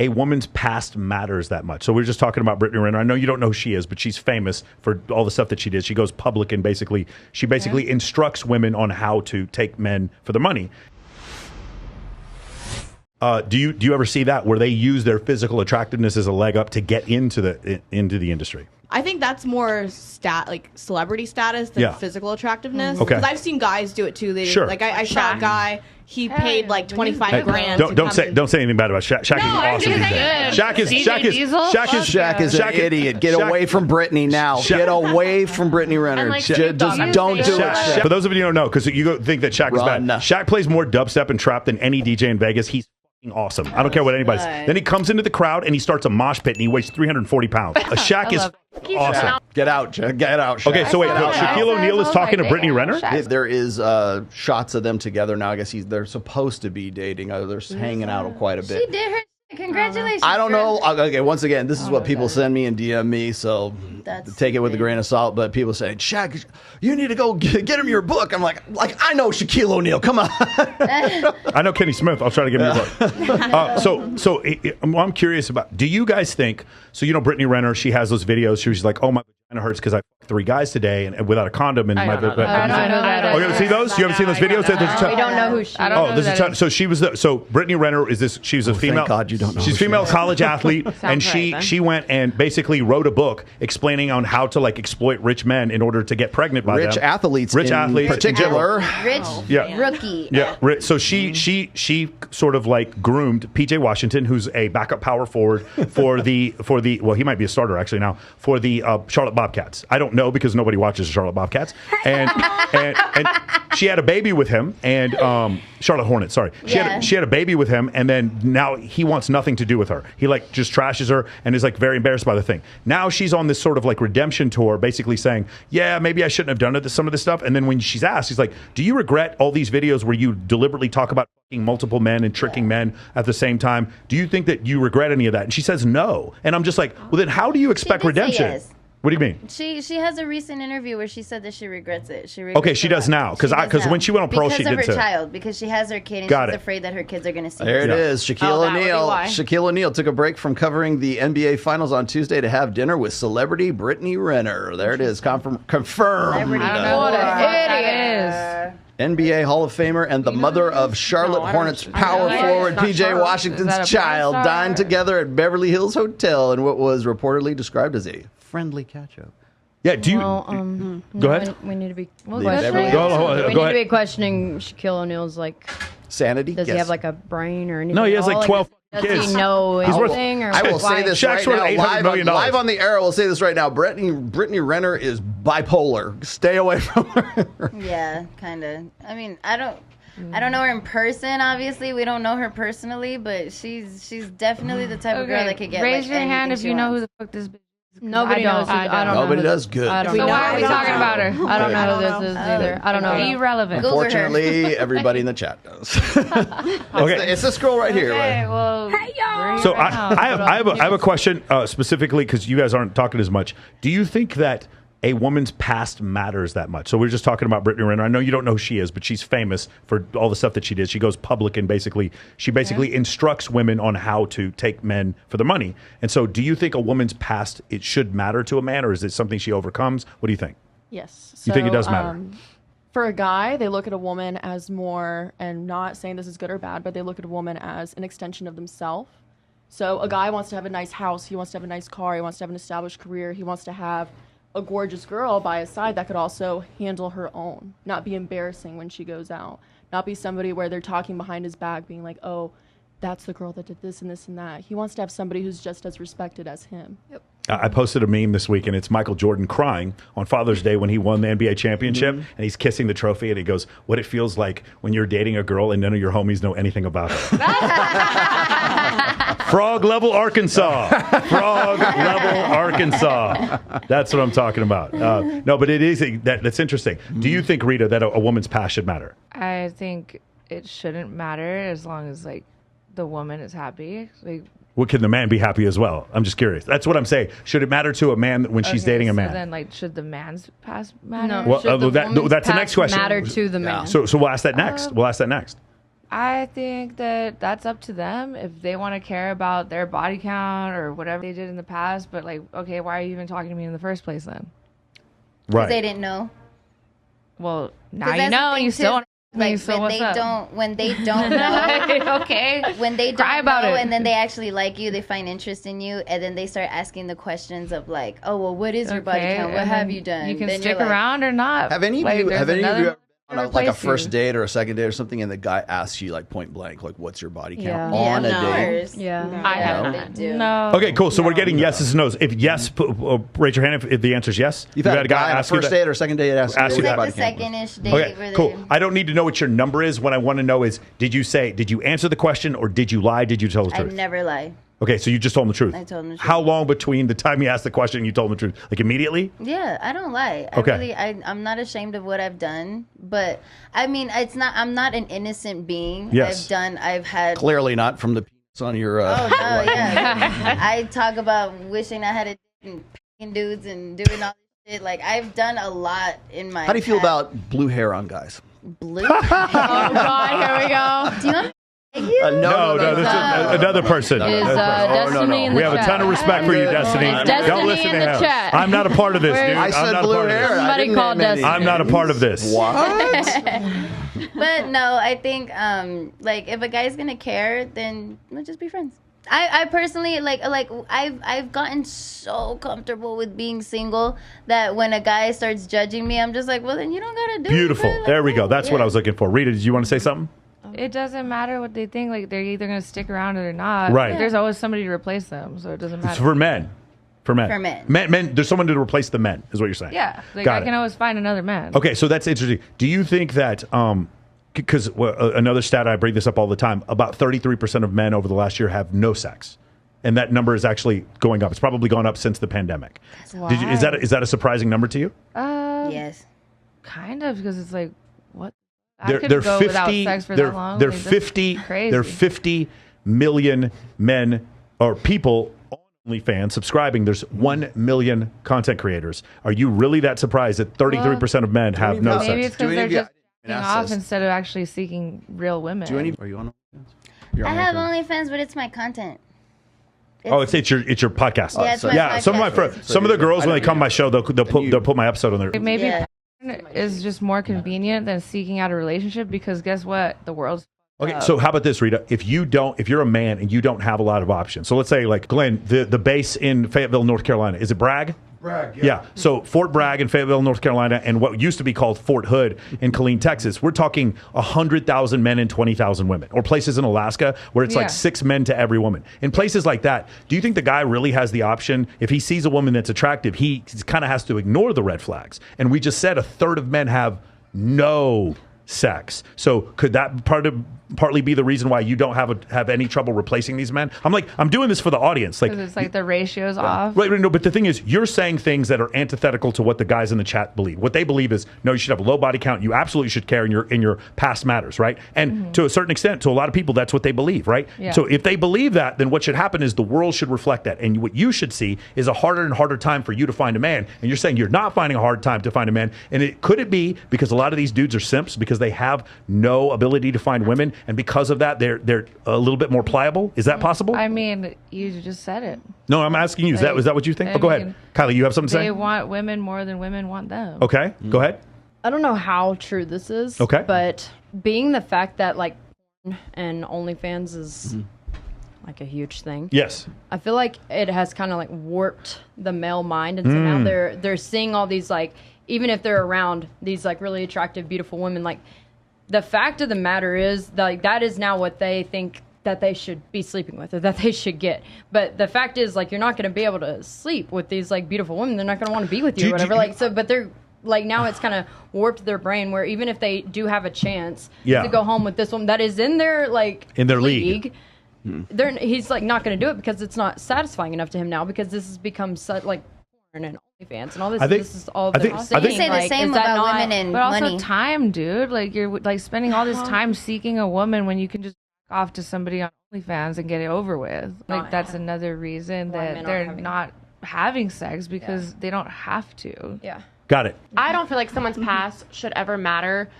a woman's past matters that much. So we're just talking about Brittany Renner. I know you don't know who she is, but she's famous for all the stuff that she did. She goes public and basically instructs women on how to take men for the money. Do you ever see that where they use their physical attractiveness as a leg up to get into the industry? I think that's more like celebrity status than physical attractiveness. Okay. Because I've seen guys do it too. Like I saw a guy. He paid like 25 grand. Don't say anything bad about Shaq. Shaq is awesome. Shaq is an idiot. Get away from Brittany now. Get away from Brittany Renner. Just don't do it. For those of you who don't know, because you think that Shaq is bad. Shaq plays more dubstep and trap than any DJ in Vegas. He's awesome. I don't care what anybody says. Then he comes into the crowd and he starts a mosh pit and he weighs 340 pounds. Shaq is awesome. Get out, Shaq. Okay, so wait, Shaquille O'Neal is talking to Brittany Renner? There is shots of them together now. I guess they're supposed to be dating. They're hanging out quite a bit. She did her. Congratulations. I don't know. Okay, once again, this is what people send me and DM me, so take it with a grain of salt. But people say, Shaq, you need to go get him your book. I'm like I know Shaquille O'Neal. Come on. I know Kenny Smith. I'll try to give him your book. So I'm curious about, do you guys think, so you know Brittany Renner, she has those videos. She's like, oh, my vagina hurts because I fucked 3 guys today and without a condom. And I don't know that. Oh, you haven't seen those? You haven't seen those videos? We don't know who she is. So she was so Brittany Renner is this, she was a female. Thank God you don't know. She's a female college athlete, and she went and basically wrote a book explaining on how to like exploit rich men in order to get pregnant by them. Rich athletes in particular. Rookie. Yeah. So she sort of like groomed PJ Washington, who's a backup power forward for the well, he might be a starter actually now for the Charlotte Bobcats. I don't know because nobody watches the Charlotte Bobcats, and she had a baby with him, and Charlotte Hornets. Sorry, she had a baby with him, and then now he wants nothing to do with her. He like just trashes her and is like very embarrassed by the thing. Now she's on this sort of like redemption tour, basically saying, yeah, maybe I shouldn't have done some of this stuff. And then when she's asked, she's like, do you regret all these videos where you deliberately talk about fucking multiple men and tricking men at the same time? Do you think that you regret any of that? And she says no. And I'm just like, well, then how do you expect redemption? Yes. What do you mean? She has a recent interview where she said that she regrets it. She does now because when she went on Pro, she did because of her child, because she has her kid and she's afraid that her kids are going to see. There it is. Shaquille O'Neal. Shaquille O'Neal took a break from covering the NBA Finals on Tuesday to have dinner with celebrity Brittany Renner. There it is. Confirmed. I don't know what it is. NBA Hall of Famer and the mother of Charlotte Hornets power forward PJ Washington's child dined together at Beverly Hills Hotel in what was reportedly described as a friendly catch-up. Yeah, do you... go ahead. We need to be... Go ahead. Be questioning Shaquille O'Neal's, like... sanity? Does he have, like, a brain or anything? No, he has, like, 12 kids. Does he know anything? I will say this right now, live on the air, I will say this right now. Brittany Renner is bipolar. Stay away from her. Yeah, kind of. I mean, I don't know her in person, obviously. We don't know her personally, but she's definitely the type of girl that could get raise your hand if you know who the fuck this bitch is. Nobody knows. I don't know. Nobody does. Good. So why are we talking about her? I don't know who this is either. I don't know. Irrelevant. Unfortunately, everybody in the chat does. It's this girl right here. Okay, well, hey y'all. So I have a question specifically because you guys aren't talking as much. Do you think that a woman's past matters that much? So we're just talking about Brittany Renner. I know you don't know who she is, but she's famous for all the stuff that she did. She goes public and basically instructs women on how to take men for the money. And so do you think a woman's past, it should matter to a man, or is it something she overcomes? What do you think? Yes. You think it does matter? For a guy, they look at a woman as more, and not saying this is good or bad, but they look at a woman as an extension of themselves. So a guy wants to have a nice house. He wants to have a nice car. He wants to have an established career. He wants to have a gorgeous girl by his side that could also handle her own, not be embarrassing when she goes out, not be somebody where they're talking behind his back being like, oh, that's the girl that did this and this and that. He wants to have somebody who's just as respected as him. Yep. I posted a meme this week, and it's Michael Jordan crying on Father's Day when he won the NBA championship, and he's kissing the trophy, and he goes, what it feels like when you're dating a girl and none of your homies know anything about her. Frog level Arkansas. Frog level Arkansas. That's what I'm talking about. No, but it is that's interesting. Do you think, Rita, that a woman's past should matter? I think it shouldn't matter as long as like the woman is happy. Like, well, can the man be happy as well? I'm just curious. That's what I'm saying. Should it matter to a man when she's dating a man? So then, like, should the man's past matter? No. Well, that's the next question. Matter to the man. So we'll ask that next. I think that that's up to them if they want to care about their body count or whatever they did in the past. But like, okay, why are you even talking to me in the first place then? Right. They didn't know. Well, now you know, and you still want to like so when they don't know. Okay. When they Cry don't about know it. and then they actually like you, they find interest in you, and then they start asking the questions of like, oh well, what is your body count? What have you done? You can then stick around or not. Have any of you ever on like a replace first you. date or a second date or something, and the guy asks you like point blank, like, "What's your body count?" Yeah. on a date? I haven't. No. Okay, cool. So we're getting yeses and nos. If yes, raise your hand if the answer is yes. You've had a guy on a first date or second date ask you that. Like the second-ish date. Okay, cool. I don't need to know what your number is. What I want to know is, did you answer the question, or did you lie? Did you tell the I truth? never lie. Okay, so you just told him the truth. I told him the truth. How long between the time you asked the question and you told him the truth? Like immediately? Yeah, I don't lie. Okay. I'm not ashamed of what I've done, but I mean, I'm not an innocent being. Yes. I've had. Clearly not from the penis on your. Oh no, yeah. I talk about wishing I had a dick and picking dudes and doing all this shit. Like I've done a lot in my. How do you feel past. about blue hair on guys? Blue? Oh God, here we go. Do you want? No, this is another person. Is Destiny in the We have a chat? ton of respect for you, Destiny. Destiny Don't listen in to the him. chat. I'm not a part of this, dude. I I'm said not a blue part of hair. this. Somebody called Destiny. I'm not a part of this. What? But no, I think like if a guy's gonna care, then let's just be friends. I personally like I've gotten so comfortable with being single that when a guy starts judging me, I'm just like, well then you don't gotta do Beautiful. it. Like, There we go. That's what I was looking for. Rita, did you want to say something? It doesn't matter what they think. Like they're either going to stick around or they're not. Right. There's always somebody to replace them, so it doesn't matter. It's for men. For men. For men. Men. There's someone to replace the men, is what you're saying. Yeah. Like Got I can always find another man. Okay, so that's interesting. Do you think that, because another stat, I bring this up all the time, about 33% of men over the last year have no sex. And that number is actually going up. It's probably gone up since the pandemic. Is that a surprising number to you? Yes. Kind of, because it's like, what? They're I could go 50, without sex for they're, that long. They're Like, that's 50. crazy. They're 50 million men or people on OnlyFans subscribing. There's 1 million content creators. Are you really that surprised that 33% of men have no sex? Maybe it's because they're just ask off this. instead of actually seeking real women. Are you on OnlyFans? I have OnlyFans, but it's my content. It's your podcast. Yeah, it's my Some of my podcast. friends, some of the girls when they come on my show, they'll put my episode on there. Maybe Yeah. is just more convenient than seeking out a relationship because guess what? The world's Okay, so how about this, Rita? If you're a man and you don't have a lot of options, so let's say like Glenn, the base in Fayetteville, North Carolina, is it Bragg? Bragg, Yeah. So Fort Bragg in Fayetteville, North Carolina, and what used to be called Fort Hood in Killeen, Texas. We're talking 100,000 men and 20,000 women. Or places in Alaska where it's like 6 men to every woman. In places like that, do you think the guy really has the option? If he sees a woman that's attractive, he kind of has to ignore the red flags. And we just said a third of men have no sex. So could that partly be the reason why you don't have any trouble replacing these men? I'm doing this for the audience. because it's like the ratio's off. Right, no, but the thing is, you're saying things that are antithetical to what the guys in the chat believe. What they believe is, no, you should have a low body count. You absolutely should care in your past matters, right? And to a certain extent, to a lot of people, that's what they believe, right? Yeah. So if they believe that, then what should happen is the world should reflect that. And what you should see is a harder and harder time for you to find a man. And you're saying you're not finding a hard time to find a man. And could it be because a lot of these dudes are simps because they have no ability to find women, and because of that, they're a little bit more pliable? Is that possible? I mean, you just said it. No, I'm asking you. Is that what you think? Go ahead. Kylie, you have something to say? They want women more than women want them. Okay, go ahead. I don't know how true this is. Okay. But being the fact that like and OnlyFans is like a huge thing. Yes. I feel like it has kind of like warped the male mind, and so now they're seeing all these like, even if they're around these like really attractive, beautiful women, like the fact of the matter is that is now what they think that they should be sleeping with or that they should get. But the fact is, like, you're not going to be able to sleep with these like beautiful women. They're not going to want to be with you or whatever. But they're like, now it's kind of warped their brain where even if they do have a chance to go home with this woman that is in their league. He's like not going to do it because it's not satisfying enough to him now, because this has become such like porn and OnlyFans and all this. This is all. So you say the same about women and but money. also time, dude. Like you're like spending all this time seeking a woman when you can just off to somebody on OnlyFans and get it over with. Like that's another reason that they're not having sex, because they don't have to. Yeah. Got it. I don't feel like someone's past should ever matter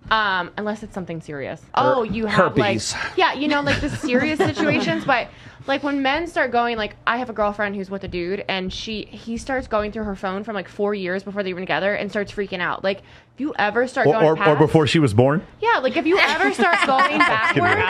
Unless it's something serious. Oh, you have herpes. like, yeah, you know, like the serious situations. But like when men start going, like I have a girlfriend who's with a dude, and he starts going through her phone from like 4 years before they were together, and starts freaking out. Like if you ever start going or before she was born. Yeah, like if you ever start going backwards.